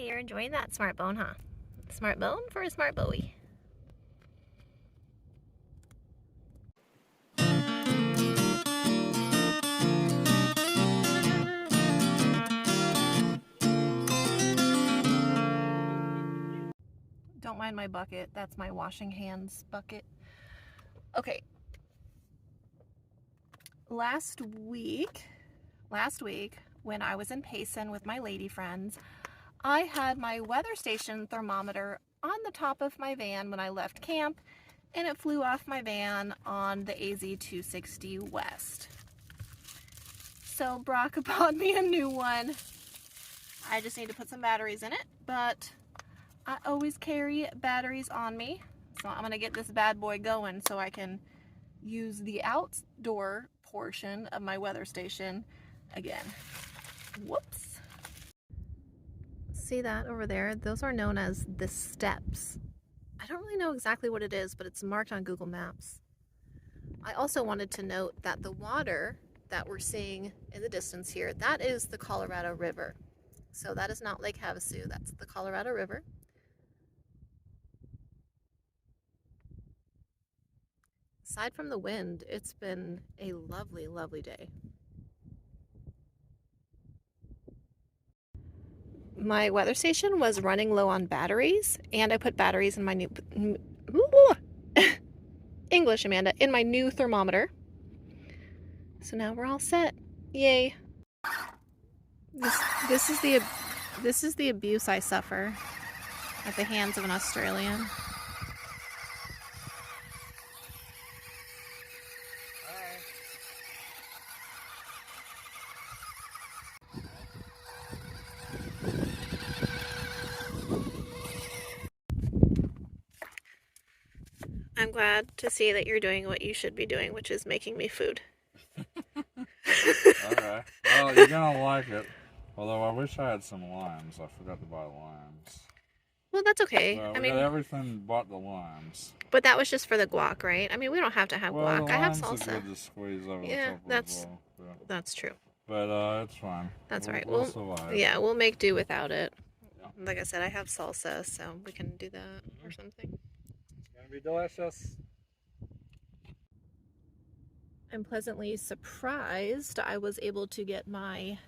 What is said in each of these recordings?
you're enjoying that smart bone, huh? Smart bone for a smart bowie. Don't mind my bucket. That's my washing hands bucket. Okay. Last week, when I was in Payson with my lady friends, I had my weather station thermometer on the top of my van when I left camp, and it flew off my van on the AZ260 West. So Brock bought me a new one. I just need to put some batteries in it, but I always carry batteries on me. So I'm gonna get this bad boy going so I can use the outdoor portion of my weather station again. Whoops. See that over there? Those are known as the steps. I don't really know exactly what it is, but it's marked on Google Maps. I also wanted to note that the water that we're seeing in the distance here, that is the Colorado River. So that is not Lake Havasu, that's the Colorado River. Aside from the wind, it's been a lovely, lovely day. My weather station was running low on batteries, and I put batteries in my new English, Amanda, in my new thermometer. So now we're all set. Yay. This is the abuse I suffer at the hands of an Australian. I'm glad to see that you're doing what you should be doing, which is making me food. Okay. Well, you're gonna like it. Although I wish I had some limes. I forgot to buy limes. Well, that's okay. Well, I we mean, got everything but the limes. but that was just for the guac, right? I mean, we don't have to have guac. I have salsa. Are good to squeeze over yeah, the top that's as well. that's true. But it's fine. That's right. We'll survive. Yeah, we'll make do without it. Yeah. Like I said, I have salsa, so we can do that or something. It's gonna be delicious. I'm pleasantly surprised I was able to get my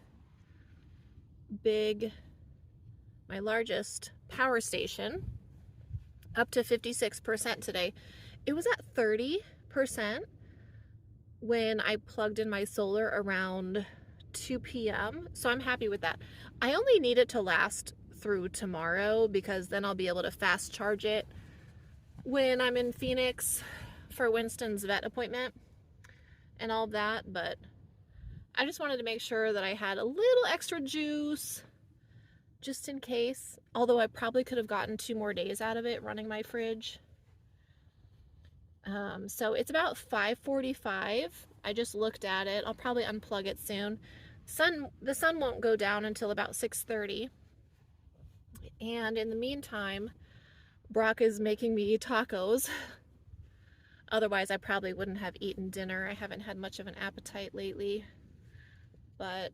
largest power station up to 56% today. It was at 30% when I plugged in my solar around 2 p.m. So I'm happy with that. I only need it to last through tomorrow because then I'll be able to fast charge it when I'm in Phoenix for Winston's vet appointment and all that. But I just wanted to make sure that I had a little extra juice just in case, although I probably could have gotten 2 more days out of it running my fridge. So it's about 5:45. I just looked at it. I'll probably unplug it soon. The sun won't go down until about 6:30. And in the meantime, Brock is making me tacos. Otherwise, I probably wouldn't have eaten dinner. I haven't had much of an appetite lately. But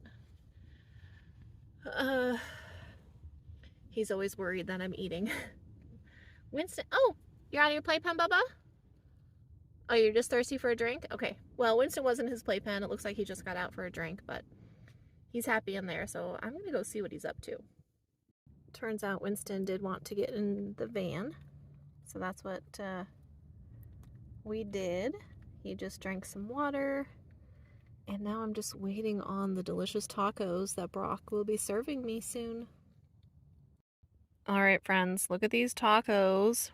he's always worried that I'm eating. Winston, oh, you're out of your playpen, Bubba? Oh, you're just thirsty for a drink? Okay. Well, Winston was in his playpen. It looks like he just got out for a drink, but he's happy in there, so I'm going to go see what he's up to. Turns out Winston did want to get in the van, so that's what we did. He just drank some water, and now I'm just waiting on the delicious tacos that Brock will be serving me soon. All right, friends, look at these tacos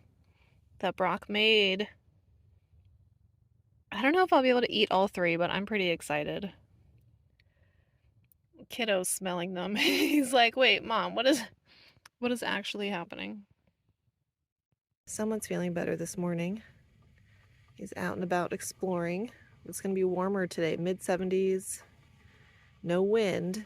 that Brock made. I don't know if I'll be able to eat all 3, but I'm pretty excited. Kiddo's smelling them. He's like, wait, Mom, what is actually happening? Someone's feeling better this morning. He's out and about exploring. It's going to be warmer today, mid-70s. No wind.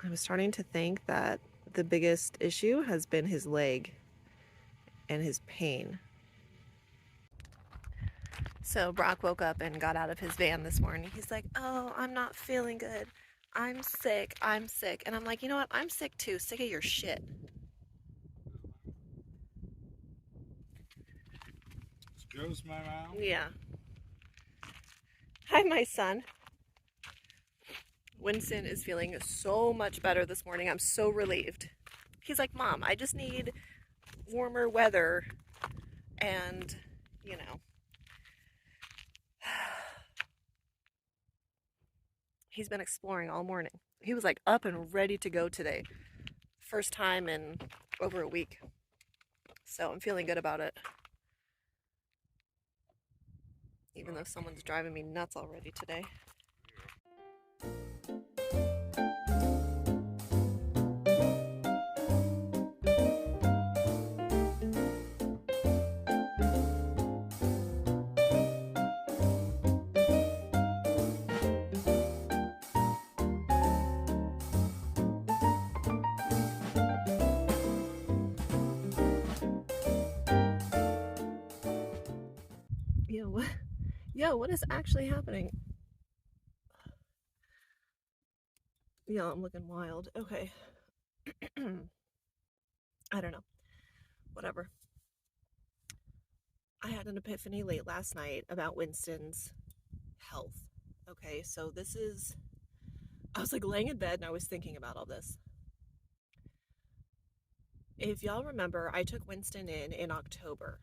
I was starting to think that the biggest issue has been his leg and his pain. So Brock woke up and got out of his van this morning. He's like, oh, I'm not feeling good. I'm sick. I'm sick. And I'm like, you know what? I'm sick too. Sick of your shit. Excuse me, ma'am. Yeah. Hi, my son. Winston is feeling so much better this morning. I'm so relieved. He's like, Mom, I just need warmer weather. And, you know, he's been exploring all morning. He was like up and ready to go today. First time in over a week. So I'm feeling good about it. Even though someone's driving me nuts already today. What is actually happening? Yeah, I'm looking wild. Okay. I don't know. Whatever. I had an epiphany late last night about Winston's health. Okay, so I was like laying in bed and I was thinking about all this. If y'all remember, I took Winston in October.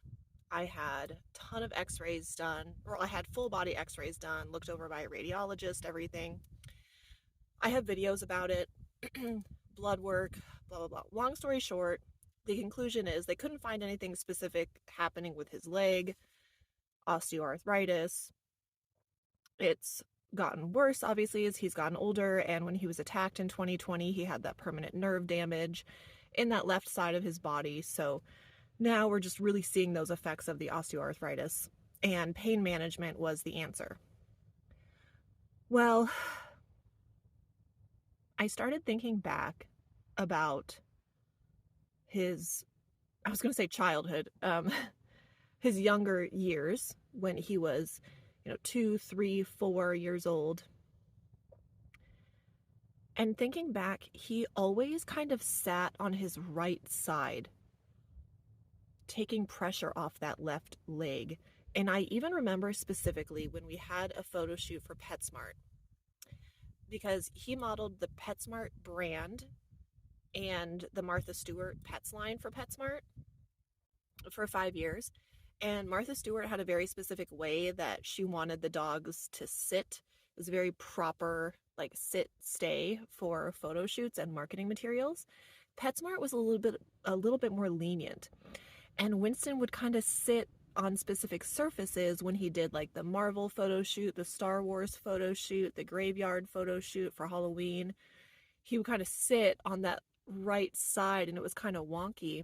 I had a ton of x-rays done, or I had full body x-rays done, looked over by a radiologist, everything. I have videos about it, blood work, blah, blah, blah. Long story short, the conclusion is they couldn't find anything specific happening with his leg, osteoarthritis. It's gotten worse, obviously, as he's gotten older, and when he was attacked in 2020, he had that permanent nerve damage in that left side of his body. So now we're just really seeing those effects of the osteoarthritis, and pain management was the answer. Well, I started thinking back about his, I was going to say childhood, his younger years when he was, 2, 3, 4 years old. And thinking back, he always kind of sat on his right side, taking pressure off that left leg. And I even remember specifically when we had a photo shoot for PetSmart, because he modeled the PetSmart brand and the Martha Stewart Pets line for PetSmart for 5 years. And Martha Stewart had a very specific way that she wanted the dogs to sit. It was a very proper, like, sit, stay for photo shoots and marketing materials. PetSmart was a little bit more lenient. And Winston would kind of sit on specific surfaces when he did like the Marvel photo shoot, the Star Wars photo shoot, the graveyard photo shoot for Halloween. He would kind of sit on that right side and it was kind of wonky.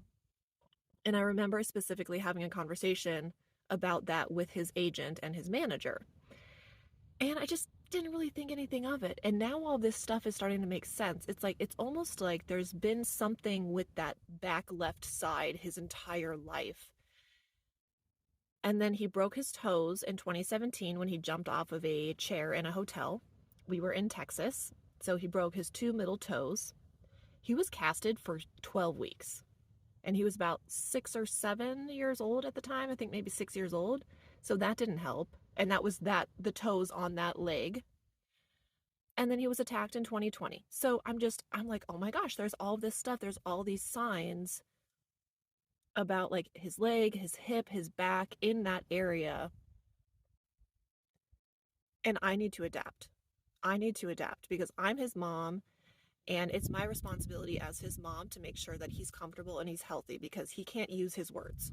And I remember specifically having a conversation about that with his agent and his manager. And I just didn't really think anything of it. And now all this stuff is starting to make sense. It's almost like there's been something with that back left side his entire life. And then he broke his toes in 2017 when he jumped off of a chair in a hotel. We were in Texas, so he broke his 2 middle toes. He was casted for 12 weeks. And he was about 6 or 7 years old at the time. I think maybe 6 years old. So that didn't help. And that was the toes on that leg. And then he was attacked in 2020. So I'm like, oh my gosh, there's all this stuff. There's all these signs about like his leg, his hip, his back in that area. And I need to adapt. I need to adapt because I'm his mom. And it's my responsibility as his mom to make sure that he's comfortable and he's healthy because he can't use his words,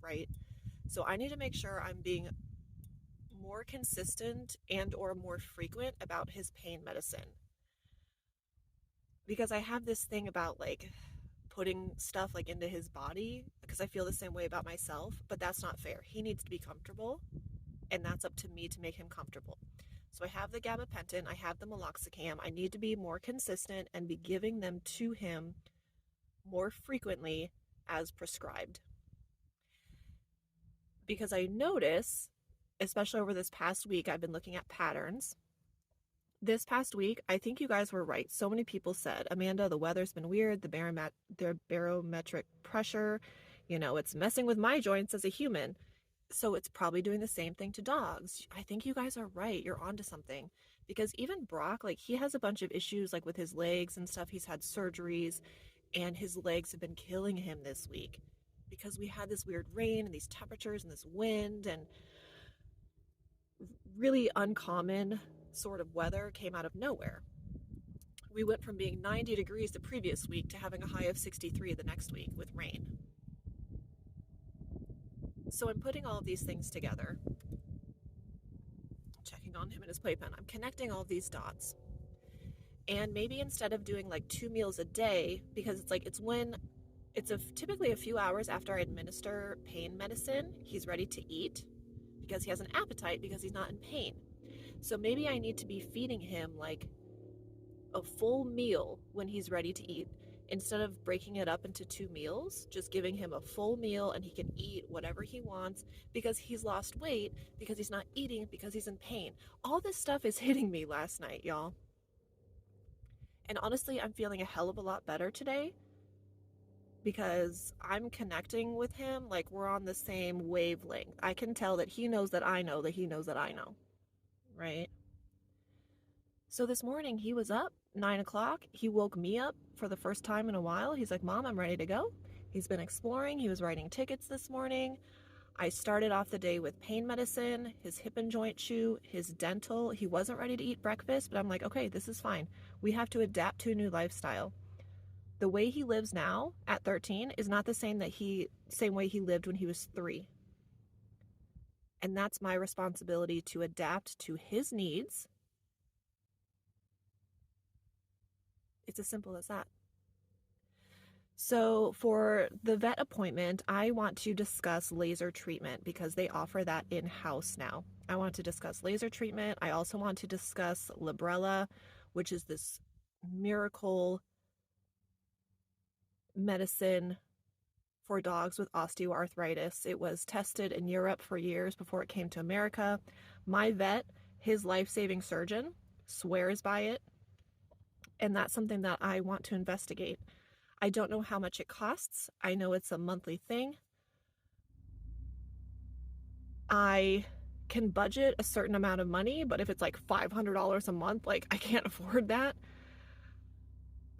right? So I need to make sure I'm being more consistent and or more frequent about his pain medicine. Because I have this thing about like putting stuff like into his body because I feel the same way about myself, but that's not fair. He needs to be comfortable and that's up to me to make him comfortable. So I have the gabapentin, I have the meloxicam. I need to be more consistent and be giving them to him more frequently as prescribed. Because I notice, especially over this past week, I've been looking at patterns. This past week, I think you guys were right. So many people said, Amanda, the weather's been weird, the barometric pressure, it's messing with my joints as a human. So it's probably doing the same thing to dogs. I think you guys are right. You're onto something. Because even Brock, like he has a bunch of issues like with his legs and stuff. He's had surgeries and his legs have been killing him this week because we had this weird rain and these temperatures and this wind and really uncommon sort of weather came out of nowhere. We went from being 90 degrees the previous week to having a high of 63 the next week with rain. So I'm putting all of these things together, checking on him and his playpen. I'm connecting all of these dots. And maybe instead of doing like 2 meals a day, because it's typically a few hours after I administer pain medicine, he's ready to eat because he has an appetite because he's not in pain. So maybe I need to be feeding him like a full meal when he's ready to eat instead of breaking it up into 2 meals, just giving him a full meal and he can eat whatever he wants because he's lost weight, because he's not eating, because he's in pain. All this stuff is hitting me last night, y'all. And honestly, I'm feeling a hell of a lot better today because I'm connecting with him like we're on the same wavelength. I can tell that he knows that I know that he knows that I know, right? So this morning he was up 9 o'clock. He woke me up for the first time in a while. He's like, Mom, I'm ready to go. He's been exploring. He was writing tickets this morning. I started off the day with pain medicine, his hip and joint chew, his dental. He wasn't ready to eat breakfast, but I'm like, okay, this is fine. We have to adapt to a new lifestyle. The way he lives now at 13 is not the same way he lived when he was 3. And that's my responsibility to adapt to his needs. It's as simple as that. So for the vet appointment, I want to discuss laser treatment because they offer that in-house now. I want to discuss laser treatment. I also want to discuss Librela, which is this miracle medicine for dogs with osteoarthritis. It was tested in Europe for years before it came to America. My vet, his life-saving surgeon, swears by it, and that's something that I want to investigate. I don't know how much it costs. I know it's a monthly thing. I can budget a certain amount of money, but if it's like $500 a month, like I can't afford that.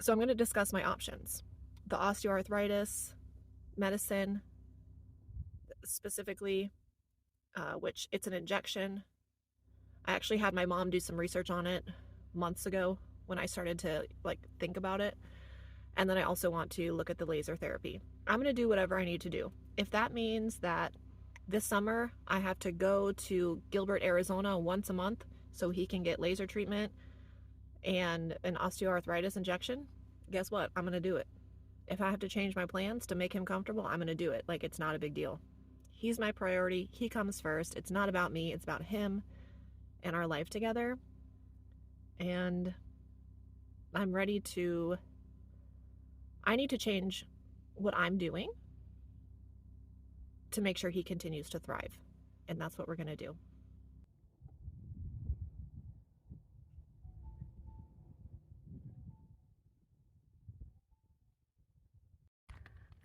So I'm going to discuss my options. The osteoarthritis medicine, specifically, which it's an injection. I actually had my mom do some research on it months ago when I started to like think about it. And then I also want to look at the laser therapy. I'm going to do whatever I need to do. If that means that this summer I have to go to Gilbert, Arizona once a month so he can get laser treatment and an osteoarthritis injection, guess what? I'm going to do it. If I have to change my plans to make him comfortable, I'm going to do it. Like, it's not a big deal. He's my priority. He comes first. It's not about me. It's about him and our life together. And I'm ready to... I need to change what I'm doing to make sure he continues to thrive. And that's what we're going to do.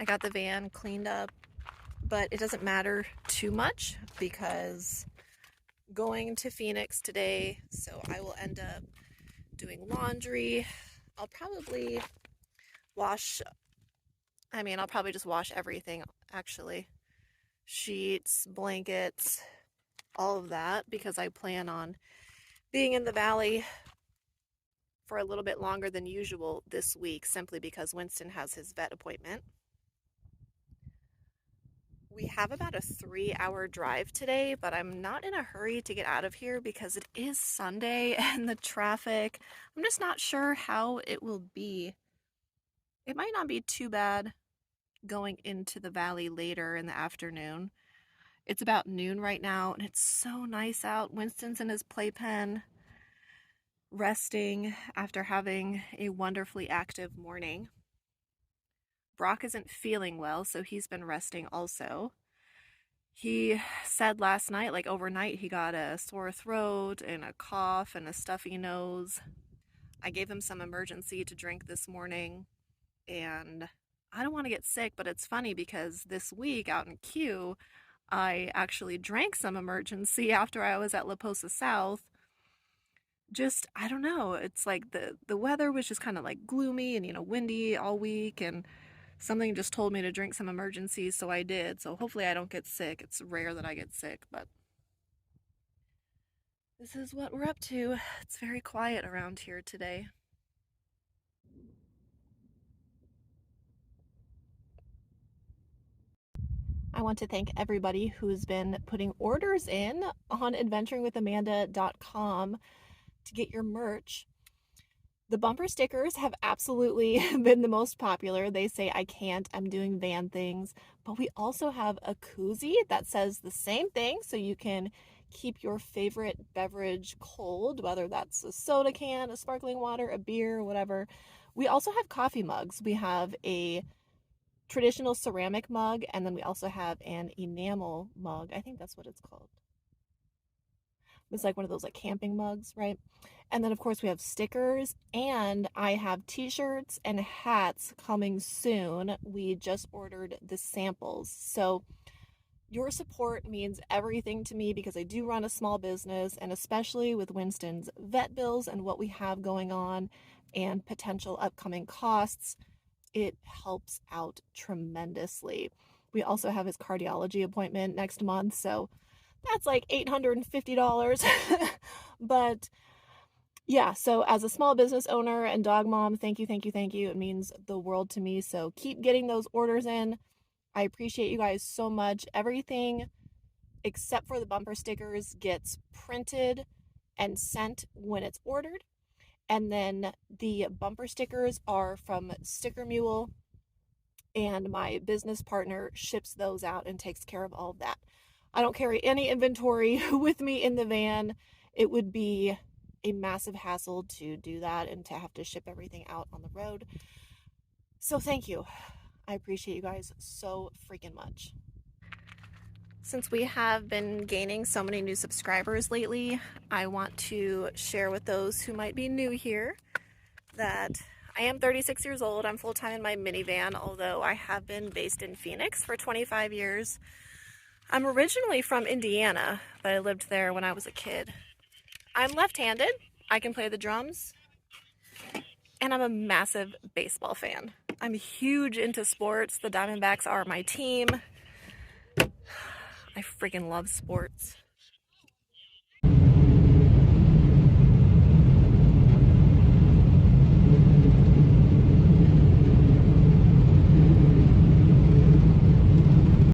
I got the van cleaned up, but it doesn't matter too much because going to Phoenix today, so I will end up doing laundry. I'll probably I'll probably just wash everything, actually. Sheets, blankets, all of that, because I plan on being in the valley for a little bit longer than usual this week, simply because Winston has his vet appointment. We have about a 3-hour drive today, but I'm not in a hurry to get out of here because it is Sunday and the traffic. I'm just not sure how it will be. It might not be too bad going into the valley later in the afternoon. It's about noon right now and it's so nice out. Winston's in his playpen resting after having a wonderfully active morning. Brock isn't feeling well, so he's been resting also. He said last night, like overnight, he got a sore throat and a cough and a stuffy nose. I gave him some emergency to drink this morning, and I don't want to get sick, but it's funny because this week out in Q, I actually drank some emergency after I was at La Posa South. Just, I don't know, it's like the weather was just kind of like gloomy and windy all week, and something just told me to drink some emergency, so I did. So hopefully I don't get sick. It's rare that I get sick, but this is what we're up to. It's very quiet around here today. I want to thank everybody who's been putting orders in on adventuringwithamanda.com to get your merch. The bumper stickers have absolutely been the most popular. They say, I can't, I'm doing van things. But we also have a koozie that says the same thing, so you can keep your favorite beverage cold, whether that's a soda can, a sparkling water, a beer, whatever. We also have coffee mugs. We have a traditional ceramic mug, and then we also have an enamel mug. I think that's what it's called. It's like one of those like camping mugs, right? And then of course we have stickers, and I have t-shirts and hats coming soon. We just ordered the samples. So your support means everything to me because I do run a small business, and especially with Winston's vet bills and what we have going on and potential upcoming costs, it helps out tremendously. We also have his cardiology appointment next month, so that's like $850. But yeah, so as a small business owner and dog mom, thank you, thank you, thank you. It means the world to me. So keep getting those orders in. I appreciate you guys so much. Everything except for the bumper stickers gets printed and sent when it's ordered. And then the bumper stickers are from Sticker Mule, and my business partner ships those out and takes care of all of that. I don't carry any inventory with me in the van. It would be a massive hassle to do that and to have to ship everything out on the road. So thank you. I appreciate you guys so freaking much. Since we have been gaining so many new subscribers lately, I want to share with those who might be new here that I am 36 years old. I'm full-time in my minivan, although I have been based in Phoenix for 25 years. I'm originally from Indiana, but I lived there when I was a kid. I'm left-handed. I can play the drums, and I'm a massive baseball fan. I'm huge into sports. The Diamondbacks are my team. I freaking love sports.